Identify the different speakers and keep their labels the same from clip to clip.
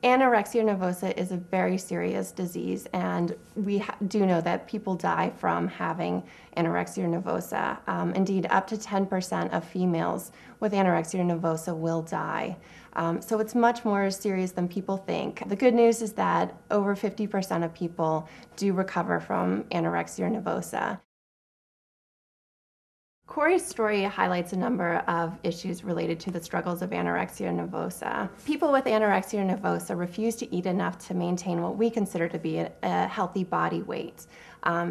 Speaker 1: Anorexia nervosa is a very serious disease, and we do know that people die from having anorexia nervosa. Indeed, up to 10% of females with anorexia nervosa will die. So it's much more serious than people think. The good news is that over 50% of people do recover from anorexia nervosa. Cori's story highlights a number of issues related to the struggles of anorexia nervosa. People with anorexia nervosa refuse to eat enough to maintain what we consider to be a healthy body weight.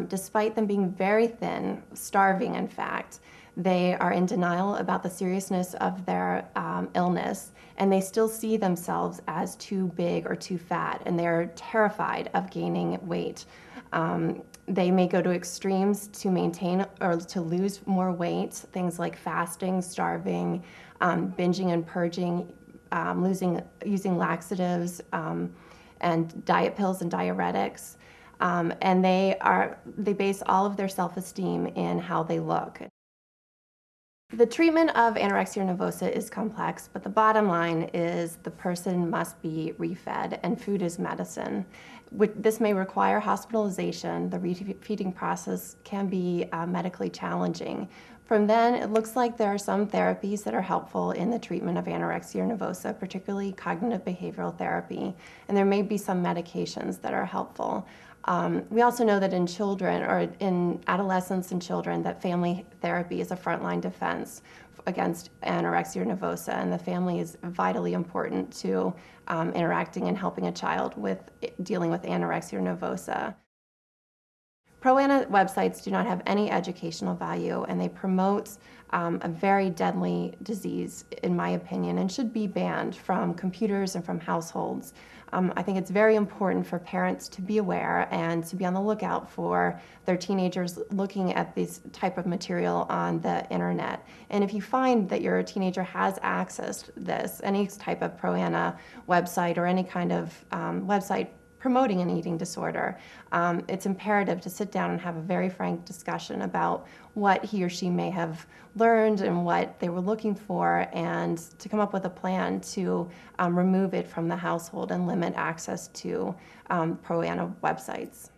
Speaker 1: Despite them being very thin, starving in fact, they are in denial about the seriousness of their illness, and they still see themselves as too big or too fat, and they're terrified of gaining weight. They may go to extremes to maintain or to lose more weight, things like fasting, starving, binging and purging, using laxatives, and diet pills and diuretics. And they base all of their self-esteem in how they look. The treatment of anorexia nervosa is complex, but the bottom line is the person must be refed, and food is medicine. This may require hospitalization. The refeeding process can be medically challenging. From then, it looks like there are some therapies that are helpful in the treatment of anorexia nervosa, particularly cognitive behavioral therapy, and there may be some medications that are helpful. We also know that in children, or in adolescents and children, that family therapy is a frontline defense against anorexia nervosa, and the family is vitally important to interacting and helping a child with dealing with anorexia nervosa. Pro-ana websites do not have any educational value, and they promote a very deadly disease, in my opinion, and should be banned from computers and from households. I think it's very important for parents to be aware and to be on the lookout for their teenagers looking at this type of material on the internet. And if you find that your teenager has accessed this, any type of pro-ana website or any kind of website promoting an eating disorder, it's imperative to sit down and have a very frank discussion about what he or she may have learned and what they were looking for, and to come up with a plan to remove it from the household and limit access to pro-ana websites.